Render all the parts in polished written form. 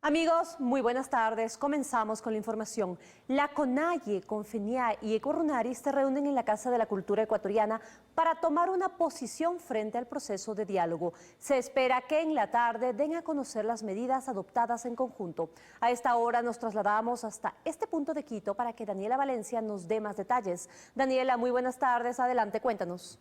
Amigos, muy buenas tardes. Comenzamos con la información. La CONAIE, Confenia y Ecorunaris se reúnen en la Casa de la Cultura Ecuatoriana para tomar una posición frente al proceso de diálogo. Se espera que en la tarde den a conocer las medidas adoptadas en conjunto. A esta hora nos trasladamos hasta este punto de Quito para que Daniela Valencia nos dé más detalles. Daniela, muy buenas tardes. Adelante, cuéntanos.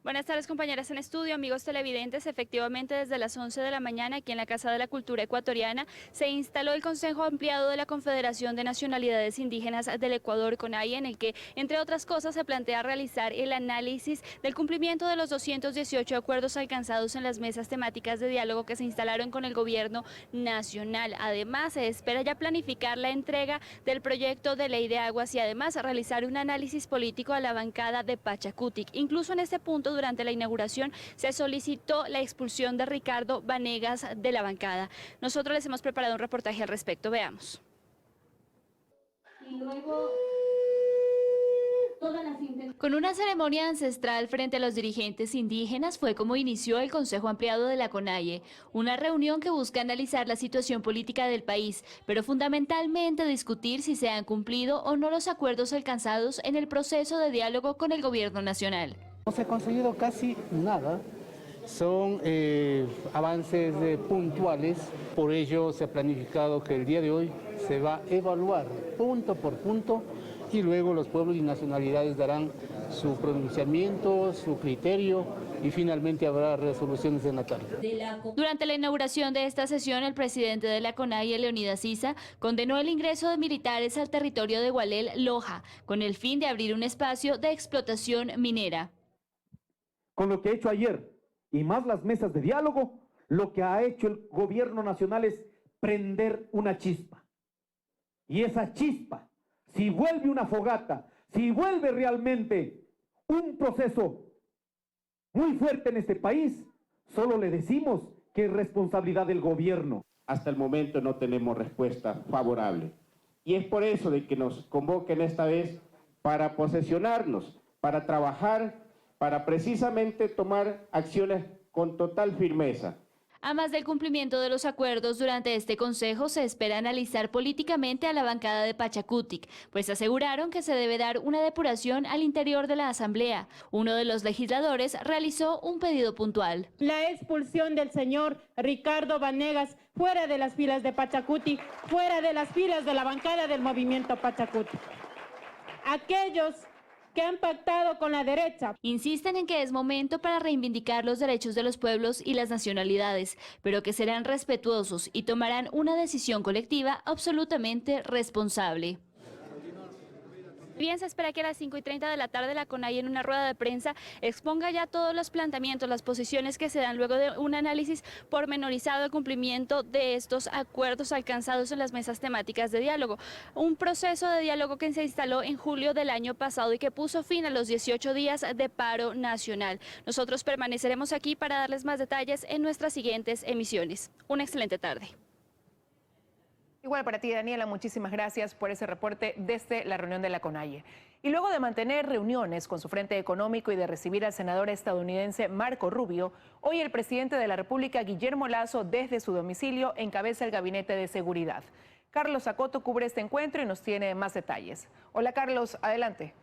Buenas tardes, compañeras en estudio, amigos televidentes. Efectivamente, desde las 11 de la mañana, aquí en la Casa de la Cultura Ecuatoriana, se instaló el Consejo Ampliado de la Confederación de Nacionalidades Indígenas del Ecuador, CONAIE, en el que, entre otras cosas, se plantea realizar el análisis del cumplimiento de los 218 acuerdos alcanzados en las mesas temáticas de diálogo que se instalaron con el gobierno nacional. Además, se espera ya planificar la entrega del proyecto de ley de aguas y además realizar un análisis político a la bancada de Pachacutic. Incluso en este punto, durante la inauguración, se solicitó la expulsión de Ricardo Vanegas de la bancada. Nosotros les hemos preparado un reportaje al respecto. Veamos. Con una ceremonia ancestral frente a los dirigentes indígenas fue como inició el Consejo Ampliado de la CONAIE, una reunión que busca analizar la situación política del país, pero fundamentalmente discutir si se han cumplido o no los acuerdos alcanzados en el proceso de diálogo con el gobierno nacional. No se ha conseguido casi nada, son avances puntuales, por ello se ha planificado que el día de hoy se va a evaluar punto por punto y luego los pueblos y nacionalidades darán su pronunciamiento, su criterio y finalmente habrá resoluciones en la tarde. Durante la inauguración de esta sesión, el presidente de la CONAIE, Leonidas Issa, condenó el ingreso de militares al territorio de Gualel, Loja, con el fin de abrir un espacio de explotación minera. Con lo que ha hecho ayer y más las mesas de diálogo, lo que ha hecho el gobierno nacional es prender una chispa. Y esa chispa, si vuelve una fogata, si vuelve realmente un proceso muy fuerte en este país, solo le decimos que es responsabilidad del gobierno. Hasta el momento no tenemos respuesta favorable. Y es por eso de que nos convoquen esta vez para posesionarnos, para trabajar, para precisamente tomar acciones con total firmeza. Además del cumplimiento de los acuerdos, durante este consejo se espera analizar políticamente a la bancada de Pachacutic, pues aseguraron que se debe dar una depuración al interior de la asamblea. Uno de los legisladores realizó un pedido puntual. La expulsión del señor Ricardo Vanegas fuera de las filas de Pachacutic, fuera de las filas de la bancada del movimiento Pachacutic. Aquellos que han pactado con la derecha. Insisten en que es momento para reivindicar los derechos de los pueblos y las nacionalidades, pero que serán respetuosos y tomarán una decisión colectiva absolutamente responsable. Bien, se espera que a las 5:30 de la tarde la CONAIE en una rueda de prensa exponga ya todos los planteamientos, las posiciones que se dan luego de un análisis pormenorizado del cumplimiento de estos acuerdos alcanzados en las mesas temáticas de diálogo. Un proceso de diálogo que se instaló en julio del año pasado y que puso fin a los 18 días de paro nacional. Nosotros permaneceremos aquí para darles más detalles en nuestras siguientes emisiones. Una excelente tarde. Igual para ti, Daniela, muchísimas gracias por ese reporte desde la reunión de la CONAIE. Y luego de mantener reuniones con su frente económico y de recibir al senador estadounidense Marco Rubio, hoy el presidente de la República, Guillermo Lasso, desde su domicilio, encabeza el Gabinete de Seguridad. Carlos Acoto cubre este encuentro y nos tiene más detalles. Hola, Carlos, adelante.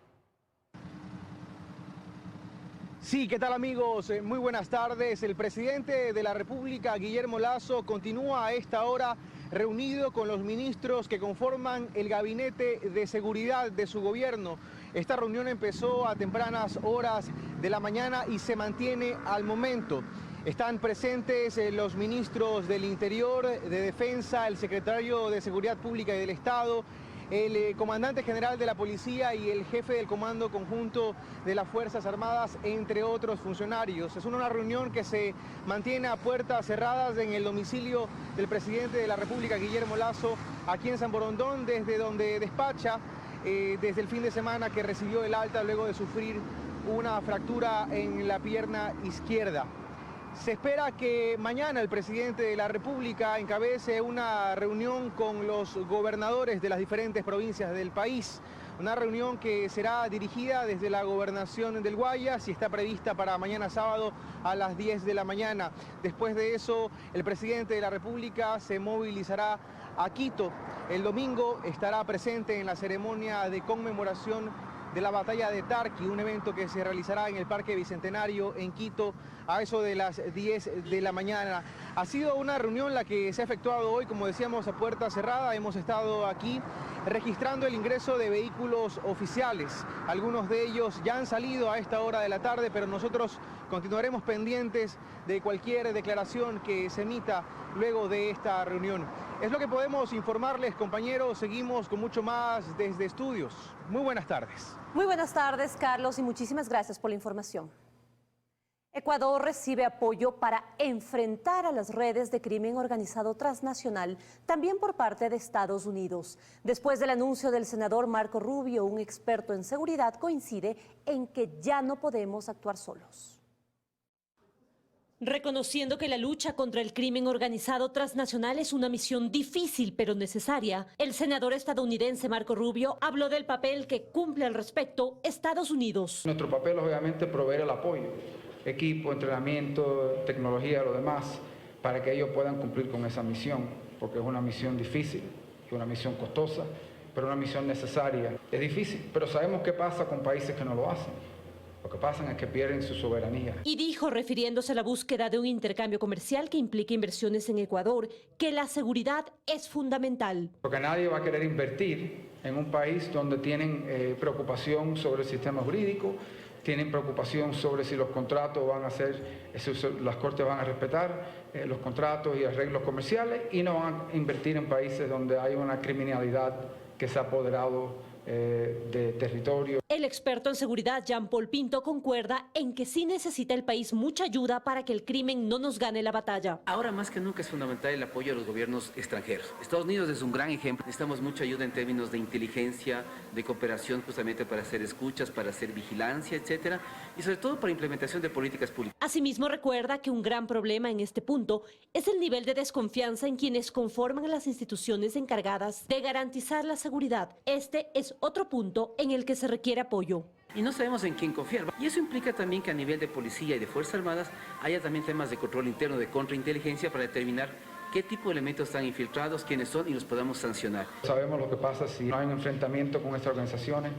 Sí, ¿qué tal, amigos? Muy buenas tardes. El presidente de la República, Guillermo Lasso, continúa a esta hora reunido con los ministros que conforman el gabinete de seguridad de su gobierno. Esta reunión empezó a tempranas horas de la mañana y se mantiene al momento. Están presentes los ministros del Interior, de Defensa, el secretario de Seguridad Pública y del Estado, el comandante general de la policía y el jefe del Comando Conjunto de las Fuerzas Armadas, entre otros funcionarios. Es una reunión que se mantiene a puertas cerradas en el domicilio del presidente de la República, Guillermo Lasso, aquí en San Borondón, desde donde despacha desde el fin de semana que recibió el alta luego de sufrir una fractura en la pierna izquierda. Se espera que mañana el presidente de la República encabece una reunión con los gobernadores de las diferentes provincias del país. Una reunión que será dirigida desde la gobernación del Guayas y está prevista para mañana sábado a las 10 de la mañana. Después de eso, el presidente de la República se movilizará a Quito. El domingo estará presente en la ceremonia de conmemoración de la batalla de Tarqui, un evento que se realizará en el Parque Bicentenario en Quito a eso de las 10 de la mañana. Ha sido una reunión la que se ha efectuado hoy, como decíamos, a puerta cerrada. Hemos estado aquí registrando el ingreso de vehículos oficiales. Algunos de ellos ya han salido a esta hora de la tarde, pero nosotros continuaremos pendientes de cualquier declaración que se emita luego de esta reunión. Es lo que podemos informarles, compañeros. Seguimos con mucho más desde estudios. Muy buenas tardes. Muy buenas tardes, Carlos, y muchísimas gracias por la información. Ecuador recibe apoyo para enfrentar a las redes de crimen organizado transnacional, también por parte de Estados Unidos. Después del anuncio del senador Marco Rubio, un experto en seguridad coincide en que ya no podemos actuar solos. Reconociendo que la lucha contra el crimen organizado transnacional es una misión difícil pero necesaria, el senador estadounidense Marco Rubio habló del papel que cumple al respecto Estados Unidos. Nuestro papel obviamente es proveer el apoyo, equipo, entrenamiento, tecnología, lo demás, para que ellos puedan cumplir con esa misión, porque es una misión difícil, es una misión costosa, pero una misión necesaria. Es difícil, pero sabemos qué pasa con países que no lo hacen. Lo que pasa es que pierden su soberanía. Y dijo, refiriéndose a la búsqueda de un intercambio comercial que implique inversiones en Ecuador, que la seguridad es fundamental. Porque nadie va a querer invertir en un país donde tienen preocupación sobre el sistema jurídico, tienen preocupación sobre si los contratos van a ser, si las cortes van a respetar los contratos y arreglos comerciales, y no van a invertir en países donde hay una criminalidad que se ha apoderado de territorio. El experto en seguridad Jean-Paul Pinto concuerda en que sí necesita el país mucha ayuda para que el crimen no nos gane la batalla. Ahora más que nunca es fundamental el apoyo a los gobiernos extranjeros. Estados Unidos es un gran ejemplo. Necesitamos mucha ayuda en términos de inteligencia, de cooperación justamente para hacer escuchas, para hacer vigilancia, etcétera, y sobre todo para implementación de políticas públicas. Asimismo recuerda que un gran problema en este punto es el nivel de desconfianza en quienes conforman las instituciones encargadas de garantizar la seguridad. Este es otro punto en el que se requiere apoyo. Y no sabemos en quién confiar. Y eso implica también que a nivel de policía y de Fuerzas Armadas haya también temas de control interno, de contrainteligencia, para determinar qué tipo de elementos están infiltrados, quiénes son, y los podamos sancionar. Sabemos lo que pasa si no hay un enfrentamiento con estas organizaciones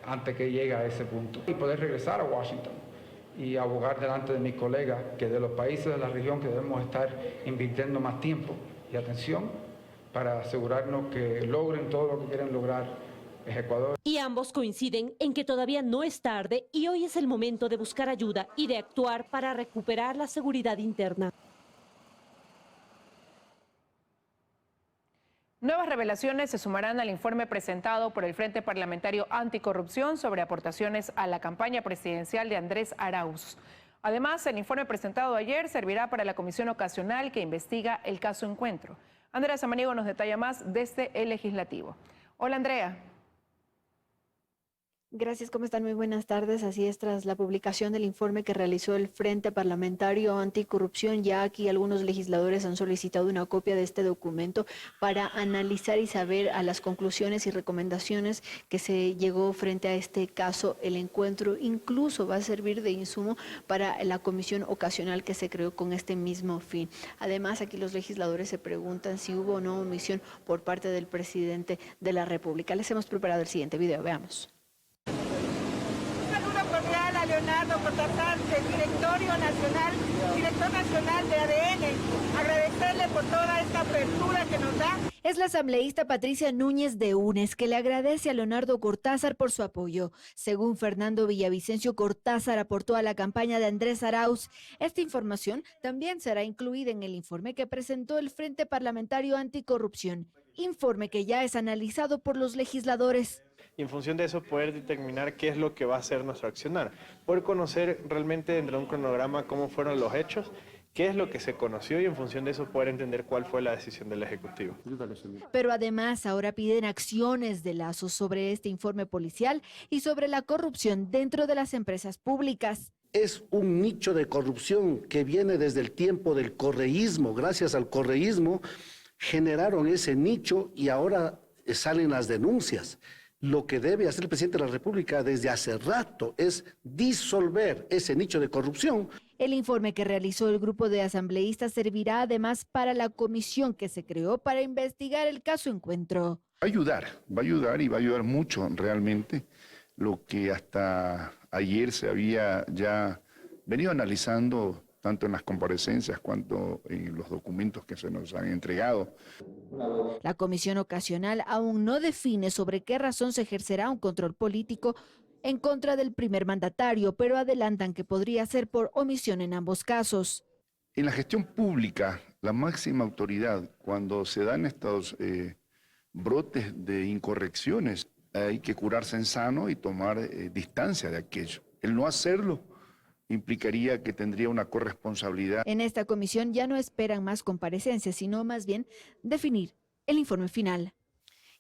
antes que llegue a ese punto. Y poder regresar a Washington y abogar delante de mis colegas que de los países de la región que debemos estar invirtiendo más tiempo y atención para asegurarnos que logren todo lo que quieren lograr es Ecuador. Y ambos coinciden en que todavía no es tarde y hoy es el momento de buscar ayuda y de actuar para recuperar la seguridad interna. Nuevas revelaciones se sumarán al informe presentado por el Frente Parlamentario Anticorrupción sobre aportaciones a la campaña presidencial de Andrés Arauz. Además, el informe presentado ayer servirá para la comisión ocasional que investiga el caso Encuentro. Andrea Samaniego nos detalla más desde el Legislativo. Hola, Andrea. Gracias, ¿cómo están? Muy buenas tardes. Así es, tras la publicación del informe que realizó el Frente Parlamentario Anticorrupción, ya aquí algunos legisladores han solicitado una copia de este documento para analizar y saber a las conclusiones y recomendaciones que se llegó frente a este caso, el Encuentro. Incluso va a servir de insumo para la comisión ocasional que se creó con este mismo fin. Además, aquí los legisladores se preguntan si hubo o no omisión por parte del presidente de la República. Les hemos preparado el siguiente video, veamos. Cordial a Leonardo Cortázar, del director nacional de ADN, agradecerle por toda esta apertura que nos da. Es la asambleísta Patricia Núñez de UNES que le agradece a Leonardo Cortázar por su apoyo. Según Fernando Villavicencio, Cortázar aportó a la campaña de Andrés Arauz. Esta información también será incluida en el informe que presentó el Frente Parlamentario Anticorrupción, informe que ya es analizado por los legisladores. Y en función de eso poder determinar qué es lo que va a ser nuestro accionar. Poder conocer realmente dentro de un cronograma cómo fueron los hechos, qué es lo que se conoció y en función de eso poder entender cuál fue la decisión del Ejecutivo. Pero además ahora piden acciones de Lazo sobre este informe policial y sobre la corrupción dentro de las empresas públicas. Es un nicho de corrupción que viene desde el tiempo del correísmo. Gracias al correísmo generaron ese nicho y ahora salen las denuncias. Lo que debe hacer el presidente de la República desde hace rato es disolver ese nicho de corrupción. El informe que realizó el grupo de asambleístas servirá además para la comisión que se creó para investigar el caso Encuentro. Va a ayudar y va a ayudar mucho realmente lo que hasta ayer se había ya venido analizando tanto en las comparecencias cuanto en los documentos que se nos han entregado. La comisión ocasional aún no define sobre qué razón se ejercerá un control político en contra del primer mandatario, pero adelantan que podría ser por omisión en ambos casos. En la gestión pública, la máxima autoridad, cuando se dan estos brotes de incorrecciones, hay que curarse en sano y tomar distancia de aquello. El no hacerlo implicaría que tendría una corresponsabilidad. En esta comisión ya no esperan más comparecencias, sino más bien definir el informe final.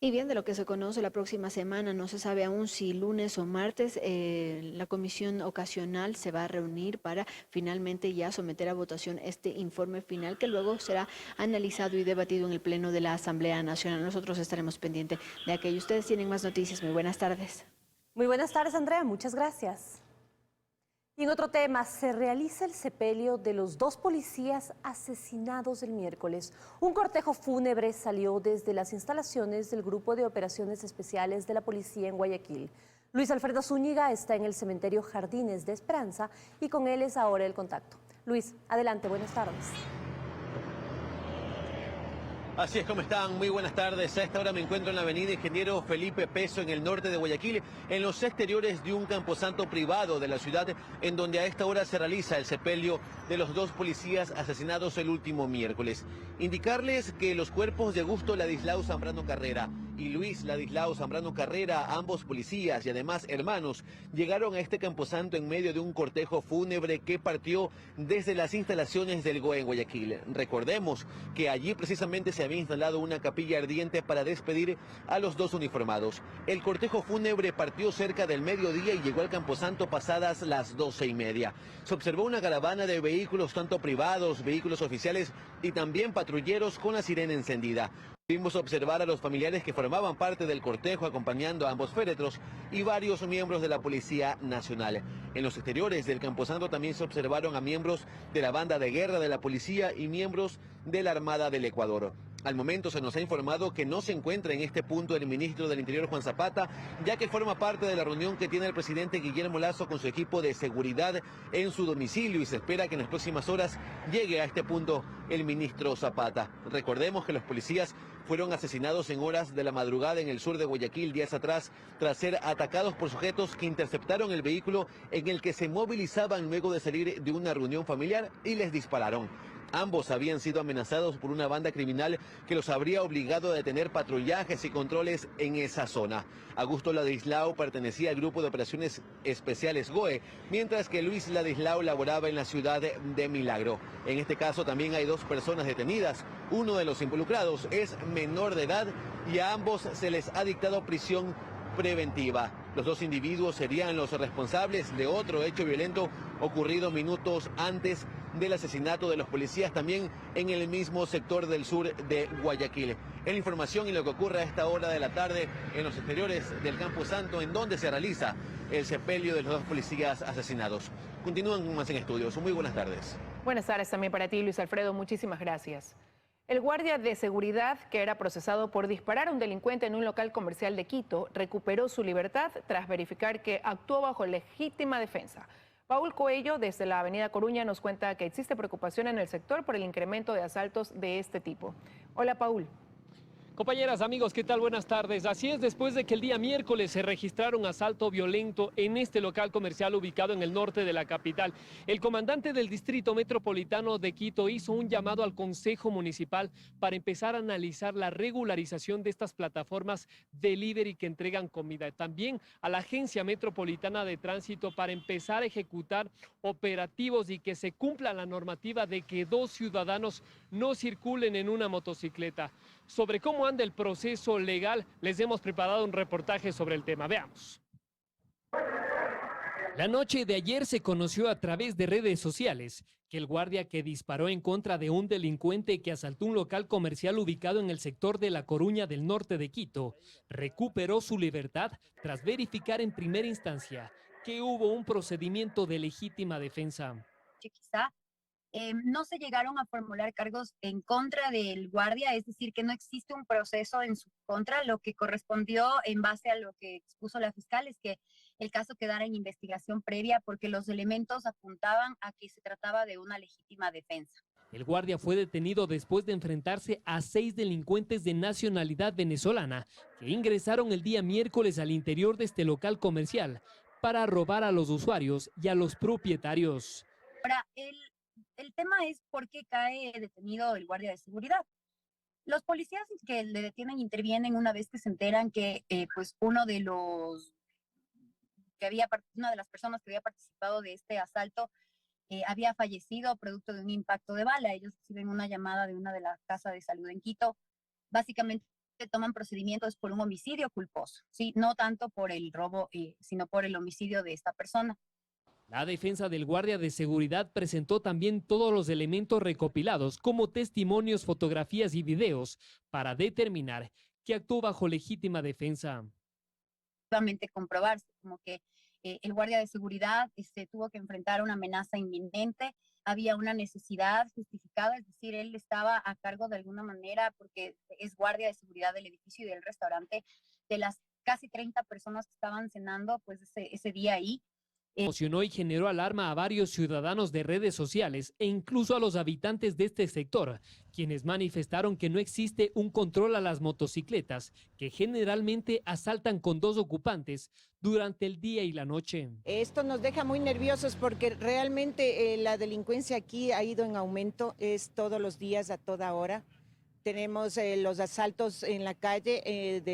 Y bien, de lo que se conoce la próxima semana, no se sabe aún si lunes o martes, la comisión ocasional se va a reunir para finalmente ya someter a votación este informe final que luego será analizado y debatido en el Pleno de la Asamblea Nacional. Nosotros estaremos pendientes de aquello. Ustedes tienen más noticias. Muy buenas tardes. Muy buenas tardes, Andrea. Muchas gracias. Y en otro tema, se realiza el sepelio de los 2 policías asesinados el miércoles. Un cortejo fúnebre salió desde las instalaciones del Grupo de Operaciones Especiales de la Policía en Guayaquil. Luis Alfredo Zúñiga está en el cementerio Jardines de Esperanza y con él es ahora el contacto. Luis, adelante, buenas tardes. Así es, ¿cómo están? Muy buenas tardes. A esta hora me encuentro en la avenida Ingeniero Felipe Peso, en el norte de Guayaquil, en los exteriores de un camposanto privado de la ciudad, en donde a esta hora se realiza el sepelio de los 2 policías asesinados el último miércoles. Indicarles que los cuerpos de Augusto Ladislao Zambrano Carrera y Luis Ladislao Zambrano Carrera, ambos policías y además hermanos, llegaron a este camposanto en medio de un cortejo fúnebre que partió desde las instalaciones del GOE en Guayaquil. Recordemos que allí precisamente se había instalado una capilla ardiente para despedir a los 2 uniformados. El cortejo fúnebre partió cerca del mediodía y llegó al camposanto pasadas las 12:30. Se observó una caravana de vehículos, tanto privados, vehículos oficiales y también patrulleros con la sirena encendida. Pudimos observar a los familiares que formaban parte del cortejo acompañando a ambos féretros y varios miembros de la Policía Nacional. En los exteriores del camposanto también se observaron a miembros de la banda de guerra de la policía y miembros de la Armada del Ecuador. Al momento se nos ha informado que no se encuentra en este punto el ministro del Interior, Juan Zapata, ya que forma parte de la reunión que tiene el presidente Guillermo Lasso con su equipo de seguridad en su domicilio y se espera que en las próximas horas llegue a este punto el ministro Zapata. Recordemos que los policías fueron asesinados en horas de la madrugada en el sur de Guayaquil días atrás, tras ser atacados por sujetos que interceptaron el vehículo en el que se movilizaban luego de salir de una reunión familiar y les dispararon. Ambos habían sido amenazados por una banda criminal que los habría obligado a detener patrullajes y controles en esa zona. Augusto Ladislao pertenecía al Grupo de Operaciones Especiales GOE, mientras que Luis Ladislao laboraba en la ciudad de Milagro. En este caso también hay 2 personas detenidas. Uno de los involucrados es menor de edad y a ambos se les ha dictado prisión preventiva. Los 2 individuos serían los responsables de otro hecho violento ocurrido minutos antes del asesinato de los policías también en el mismo sector del sur de Guayaquil. En la información y lo que ocurre a esta hora de la tarde en los exteriores del Camposanto, en donde se realiza el sepelio de los 2 policías asesinados. Continúan con más en estudios. Muy buenas tardes. Buenas tardes también para ti, Luis Alfredo. Muchísimas gracias. El guardia de seguridad, que era procesado por disparar a un delincuente en un local comercial de Quito, recuperó su libertad tras verificar que actuó bajo legítima defensa. Paul Coello, desde la avenida Coruña, nos cuenta que existe preocupación en el sector por el incremento de asaltos de este tipo. Hola, Paul. Compañeras, amigos, ¿qué tal? Buenas tardes. Así es, después de que el día miércoles se registrara un asalto violento en este local comercial ubicado en el norte de la capital, el comandante del Distrito Metropolitano de Quito hizo un llamado al Consejo Municipal para empezar a analizar la regularización de estas plataformas delivery que entregan comida. También a la Agencia Metropolitana de Tránsito para empezar a ejecutar operativos y que se cumpla la normativa de que 2 ciudadanos no circulen en una motocicleta. Sobre cómo anda el proceso legal, les hemos preparado un reportaje sobre el tema. Veamos. La noche de ayer se conoció a través de redes sociales que el guardia que disparó en contra de un delincuente que asaltó un local comercial ubicado en el sector de La Coruña del norte de Quito recuperó su libertad tras verificar en primera instancia que hubo un procedimiento de legítima defensa. Quizá no se llegaron a formular cargos en contra del guardia, es decir, que no existe un proceso en su contra. Lo que correspondió en base a lo que expuso la fiscal es que el caso quedara en investigación previa porque los elementos apuntaban a que se trataba de una legítima defensa. El guardia fue detenido después de enfrentarse a 6 delincuentes de nacionalidad venezolana que ingresaron el día miércoles al interior de este local comercial para robar a los usuarios y a los propietarios. Ahora, el tema es por qué cae detenido el guardia de seguridad. Los policías que le detienen intervienen una vez que se enteran que pues una de las personas que había participado de este asalto había fallecido producto de un impacto de bala. Ellos reciben una llamada de una de las casas de salud en Quito. Básicamente toman procedimientos por un homicidio culposo, ¿sí? No tanto por el robo, sino por el homicidio de esta persona. La defensa del guardia de seguridad presentó también todos los elementos recopilados como testimonios, fotografías y videos para determinar que actuó bajo legítima defensa. Comprobarse como que el guardia de seguridad tuvo que enfrentar una amenaza inminente, había una necesidad justificada, es decir, él estaba a cargo de alguna manera porque es guardia de seguridad del edificio y del restaurante, de las casi 30 personas que estaban cenando pues ese día ahí. Emocionó y generó alarma a varios ciudadanos de redes sociales e incluso a los habitantes de este sector, quienes manifestaron que no existe un control a las motocicletas, que generalmente asaltan con 2 ocupantes durante el día y la noche. Esto nos deja muy nerviosos porque realmente la delincuencia aquí ha ido en aumento, es todos los días, a toda hora. Tenemos los asaltos en la calle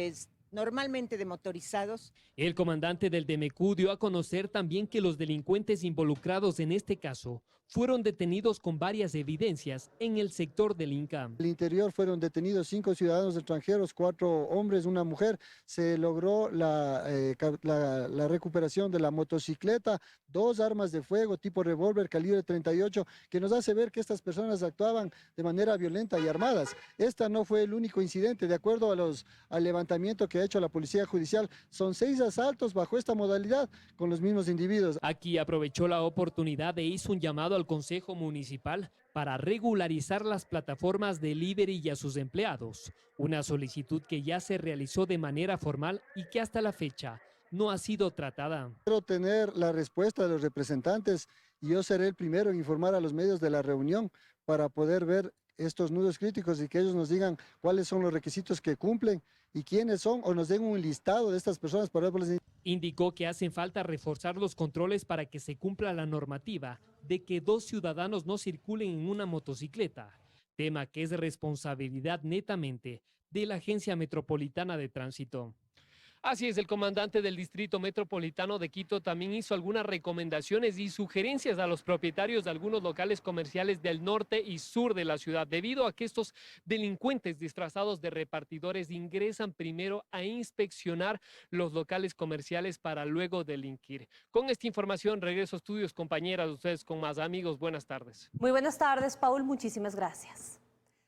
normalmente de motorizados. El comandante del DMQ dio a conocer también que los delincuentes involucrados en este caso fueron detenidos con varias evidencias en el sector del Inca. En el interior fueron detenidos 5 ciudadanos extranjeros, 4 hombres, una mujer. Se logró la recuperación de la motocicleta, 2 armas de fuego tipo revólver calibre 38, que nos hace ver que estas personas actuaban de manera violenta y armadas. Esta no fue el único incidente. De acuerdo al levantamiento que ha hecho la Policía Judicial, son 6 asaltos bajo esta modalidad con los mismos individuos. Aquí aprovechó la oportunidad e hizo un llamado al Consejo Municipal para regularizar las plataformas delivery y a sus empleados, una solicitud que ya se realizó de manera formal y que hasta la fecha no ha sido tratada. Quiero tener la respuesta de los representantes y yo seré el primero en informar a los medios de la reunión para poder ver estos nudos críticos y que ellos nos digan cuáles son los requisitos que cumplen y quiénes son, o nos den un listado de estas personas para poderles... Indicó que hacen falta reforzar los controles para que se cumpla la normativa de que 2 ciudadanos no circulen en una motocicleta, tema que es responsabilidad netamente de la Agencia Metropolitana de Tránsito. Así es, el comandante del Distrito Metropolitano de Quito también hizo algunas recomendaciones y sugerencias a los propietarios de algunos locales comerciales del norte y sur de la ciudad, debido a que estos delincuentes disfrazados de repartidores ingresan primero a inspeccionar los locales comerciales para luego delinquir. Con esta información regreso a estudios, compañeras, ustedes con más. Amigos, buenas tardes. Muy buenas tardes, Paul, muchísimas gracias.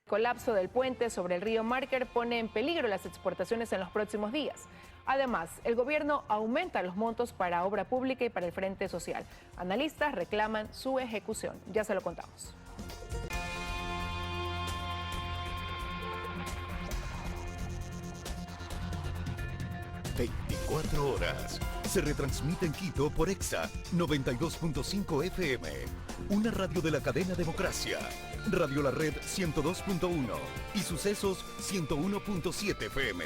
El colapso del puente sobre el río Márquer pone en peligro las exportaciones en los próximos días. Además, el gobierno aumenta los montos para obra pública y para el Frente Social. Analistas reclaman su ejecución. Ya se lo contamos. ...24 horas... se retransmite en Quito por Exa 92.5 FM... una radio de la cadena Democracia... Radio La Red 102.1... y Sucesos 101.7 FM...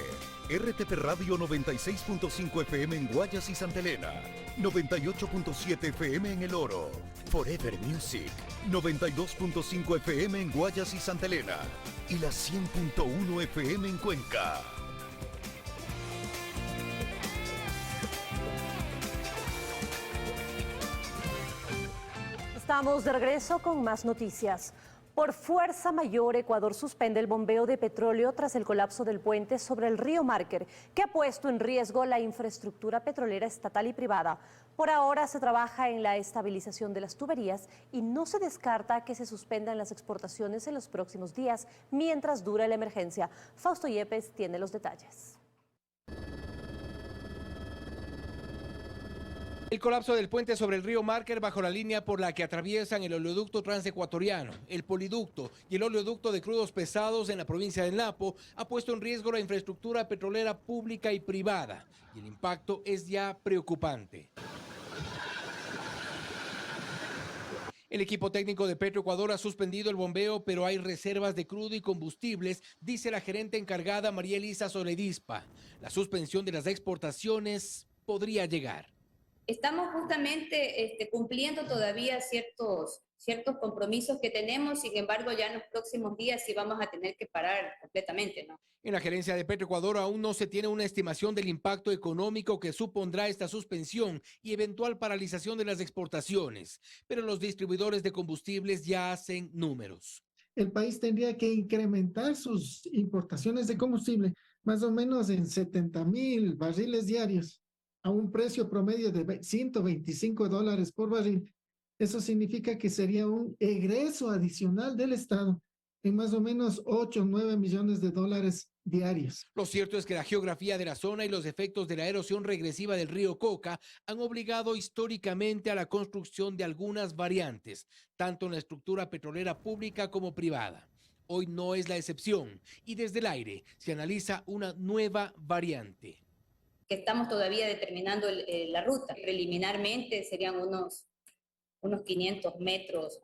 RTP Radio 96.5 FM en Guayas y Santa Elena... 98.7 FM en El Oro... Forever Music 92.5 FM en Guayas y Santa Elena... y la 100.1 FM en Cuenca. Estamos de regreso con más noticias. Por fuerza mayor, Ecuador suspende el bombeo de petróleo tras el colapso del puente sobre el río Márquer, que ha puesto en riesgo la infraestructura petrolera estatal y privada. Por ahora se trabaja en la estabilización de las tuberías y no se descarta que se suspendan las exportaciones en los próximos días mientras dura la emergencia. Fausto Yepes tiene los detalles. El colapso del puente sobre el río Márquer bajo la línea por la que atraviesan el oleoducto transecuatoriano, el poliducto y el oleoducto de crudos pesados en la provincia del Napo ha puesto en riesgo la infraestructura petrolera pública y privada, y el impacto es ya preocupante. El equipo técnico de Petroecuador ha suspendido el bombeo, pero hay reservas de crudo y combustibles, dice la gerente encargada María Elisa Soledispa. La suspensión de las exportaciones podría llegar. Estamos justamente cumpliendo todavía ciertos compromisos que tenemos, sin embargo ya en los próximos días sí vamos a tener que parar completamente, ¿no? En la gerencia de Petroecuador aún no se tiene una estimación del impacto económico que supondrá esta suspensión y eventual paralización de las exportaciones, pero los distribuidores de combustibles ya hacen números. El país tendría que incrementar sus importaciones de combustible más o menos en 70,000 barriles diarios, a un precio promedio de $125 por barril. Eso significa que sería un egreso adicional del Estado en más o menos 8 o 9 millones de dólares diarios. Lo cierto es que la geografía de la zona y los efectos de la erosión regresiva del río Coca han obligado históricamente a la construcción de algunas variantes, tanto en la estructura petrolera pública como privada. Hoy no es la excepción y desde el aire se analiza una nueva variante. Que estamos todavía determinando la ruta. Preliminarmente serían unos 500 metros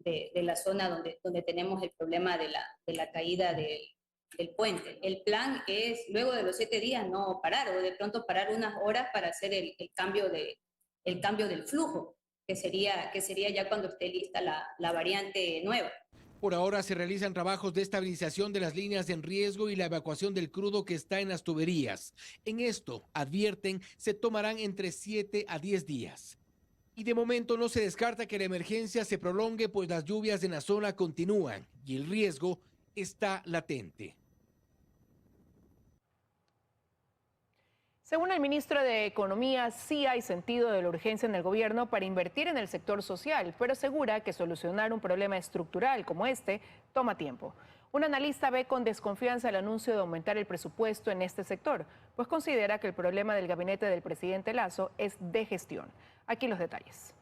de la zona donde tenemos el problema de la caída del puente. El plan es, luego de los 7 días, no parar, o de pronto parar unas horas para hacer el cambio del flujo, que sería ya cuando esté lista la variante nueva. Por ahora se realizan trabajos de estabilización de las líneas en riesgo y la evacuación del crudo que está en las tuberías. En esto, advierten, se tomarán entre 7 a 10 días. Y de momento no se descarta que la emergencia se prolongue, pues las lluvias en la zona continúan y el riesgo está latente. Según el ministro de Economía, sí hay sentido de la urgencia en el gobierno para invertir en el sector social, pero asegura que solucionar un problema estructural como este toma tiempo. Un analista ve con desconfianza el anuncio de aumentar el presupuesto en este sector, pues considera que el problema del gabinete del presidente Lasso es de gestión. Aquí los detalles.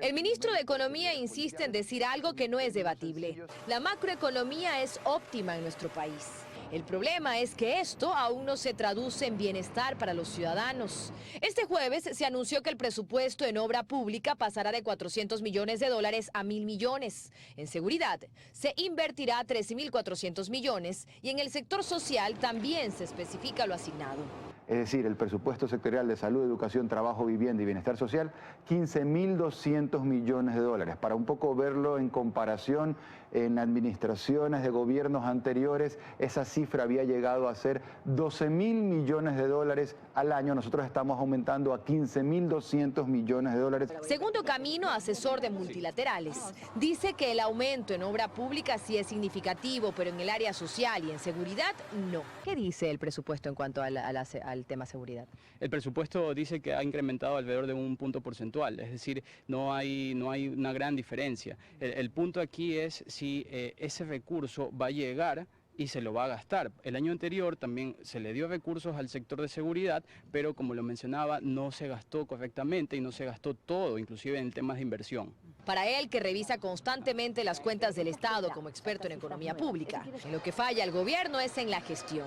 El ministro de Economía insiste en decir algo que no es debatible. La macroeconomía es óptima en nuestro país. El problema es que esto aún no se traduce en bienestar para los ciudadanos. Este jueves se anunció que el presupuesto en obra pública pasará de $400 millones a $1.000 millones. En seguridad se invertirá 13.400 millones y en el sector social también se especifica lo asignado. Es decir, el presupuesto sectorial de salud, educación, trabajo, vivienda y bienestar social, 15.200 millones de dólares. Para un poco verlo en comparación, en administraciones de gobiernos anteriores, esa cifra había llegado a ser 12.000 millones de dólares al año. Nosotros estamos aumentando a 15.200 millones de dólares. Segundo Camino, asesor de multilaterales, dice que el aumento en obra pública sí es significativo, pero en el área social y en seguridad no. ¿Qué dice el presupuesto en cuanto al tema seguridad? El presupuesto dice que ha incrementado alrededor de un punto porcentual, es decir, no hay una gran diferencia. El punto aquí es si ese recurso va a llegar y se lo va a gastar. El año anterior también se le dio recursos al sector de seguridad, pero como lo mencionaba, no se gastó correctamente y no se gastó todo, inclusive en temas de inversión. Para él, que revisa constantemente las cuentas del Estado como experto en economía pública, en lo que falla el gobierno es en la gestión.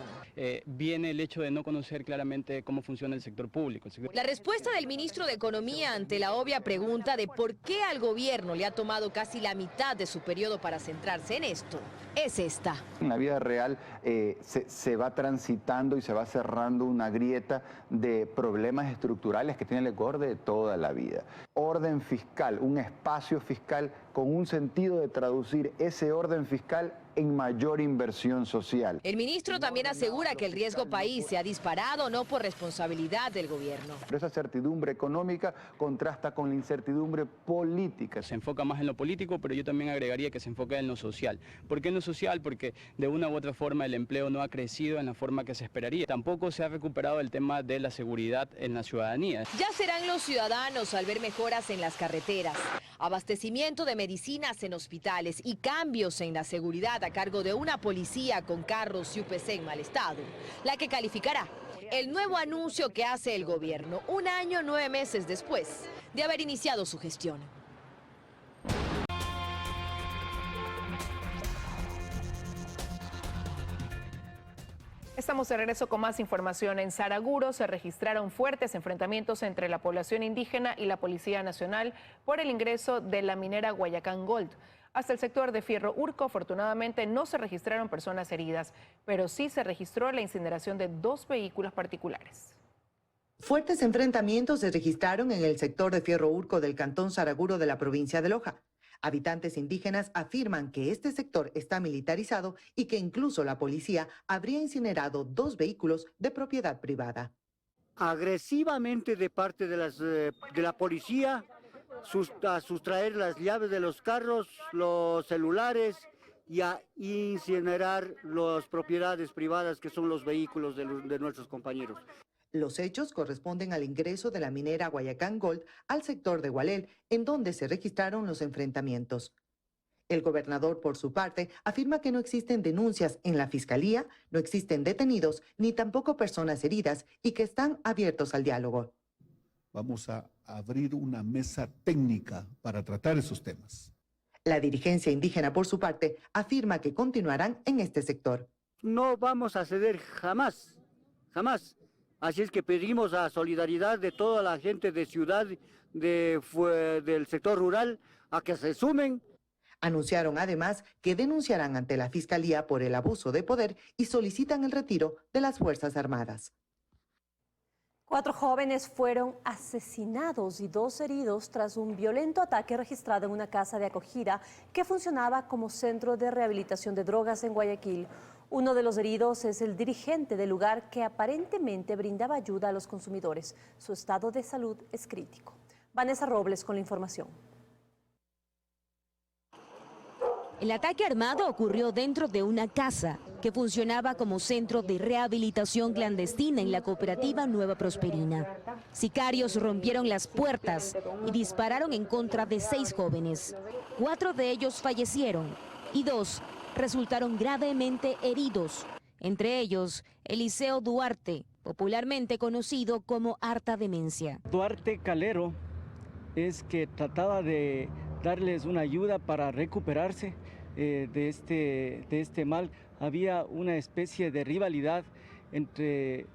Viene el hecho de no conocer claramente cómo funciona el sector público. La respuesta del ministro de Economía ante la obvia pregunta de por qué al gobierno le ha tomado casi la mitad de su periodo para centrarse en esto, es esta. En la vida real se va transitando y se va cerrando una grieta de problemas estructurales que tiene el Ecuador de toda la vida. Orden fiscal, un espacio fiscal con un sentido de traducir ese orden fiscal en mayor inversión social. El ministro también asegura que el riesgo país se ha disparado no por responsabilidad del gobierno. Pero esa certidumbre económica contrasta con la incertidumbre política. Se enfoca más en lo político, pero yo también agregaría que se enfoca en lo social. ¿Por qué en lo social? Porque de una u otra forma el empleo no ha crecido en la forma que se esperaría. Tampoco se ha recuperado el tema de la seguridad en la ciudadanía. Ya serán los ciudadanos al ver mejoras en las carreteras, abastecimiento de medicinas en hospitales y cambios en la seguridad a cargo de una policía con carros y UPC en mal estado, la que calificará el nuevo anuncio que hace el gobierno 1 año 9 meses después de haber iniciado su gestión. Estamos de regreso con más información. En Saraguro se registraron fuertes enfrentamientos entre la población indígena y la Policía Nacional por el ingreso de la minera Guayacán Gold. Hasta el sector de Fierro Urco, afortunadamente, no se registraron personas heridas, pero sí se registró la incineración de 2 vehículos particulares. Fuertes enfrentamientos se registraron en el sector de Fierro Urco del cantón Saraguro de la provincia de Loja. Habitantes indígenas afirman que este sector está militarizado y que incluso la policía habría incinerado 2 vehículos de propiedad privada. Agresivamente de parte de la policía, a sustraer las llaves de los carros, los celulares y a incinerar las propiedades privadas que son los vehículos de nuestros compañeros. Los hechos corresponden al ingreso de la minera Guayacán Gold al sector de Gualel, en donde se registraron los enfrentamientos. El gobernador, por su parte, afirma que no existen denuncias en la fiscalía, no existen detenidos, ni tampoco personas heridas y que están abiertos al diálogo. Vamos a abrir una mesa técnica para tratar esos temas. La dirigencia indígena, por su parte, afirma que continuarán en este sector. No vamos a ceder jamás, jamás. Así es que pedimos la solidaridad de toda la gente de ciudad, del sector rural, a que se sumen. Anunciaron además que denunciarán ante la Fiscalía por el abuso de poder y solicitan el retiro de las Fuerzas Armadas. 4 jóvenes fueron asesinados y 2 heridos tras un violento ataque registrado en una casa de acogida que funcionaba como centro de rehabilitación de drogas en Guayaquil. Uno de los heridos es el dirigente del lugar que aparentemente brindaba ayuda a los consumidores. Su estado de salud es crítico. Vanessa Robles con la información. El ataque armado ocurrió dentro de una casa que funcionaba como centro de rehabilitación clandestina en la cooperativa Nueva Prosperina. Sicarios rompieron las puertas y dispararon en contra de 6 jóvenes. 4 de ellos fallecieron y 2 resultaron gravemente heridos, entre ellos Eliseo Duarte, popularmente conocido como Harta Demencia. Duarte Calero es que trataba de darles una ayuda para recuperarse de este mal. Había una especie de rivalidad entre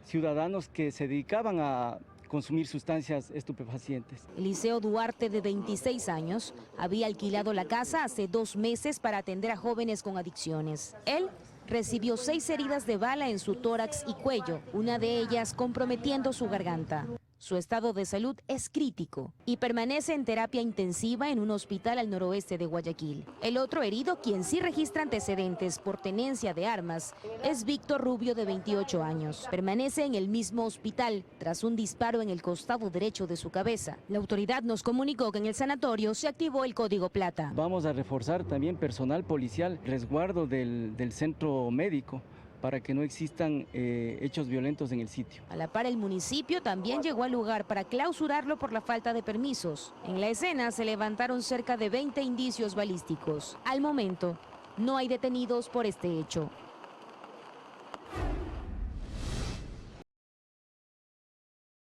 ciudadanos que se dedicaban a consumir sustancias estupefacientes. Eliseo Duarte, de 26 años, había alquilado la casa hace 2 meses para atender a jóvenes con adicciones. Él recibió 6 heridas de bala en su tórax y cuello, una de ellas comprometiendo su garganta. Su estado de salud es crítico y permanece en terapia intensiva en un hospital al noroeste de Guayaquil. El otro herido, quien sí registra antecedentes por tenencia de armas, es Víctor Rubio, de 28 años. Permanece en el mismo hospital tras un disparo en el costado derecho de su cabeza. La autoridad nos comunicó que en el sanatorio se activó el Código Plata. Vamos a reforzar también personal policial, resguardo del centro médico, para que no existan hechos violentos en el sitio. A la par, el municipio también llegó al lugar para clausurarlo por la falta de permisos. En la escena se levantaron cerca de 20 indicios balísticos. Al momento, no hay detenidos por este hecho.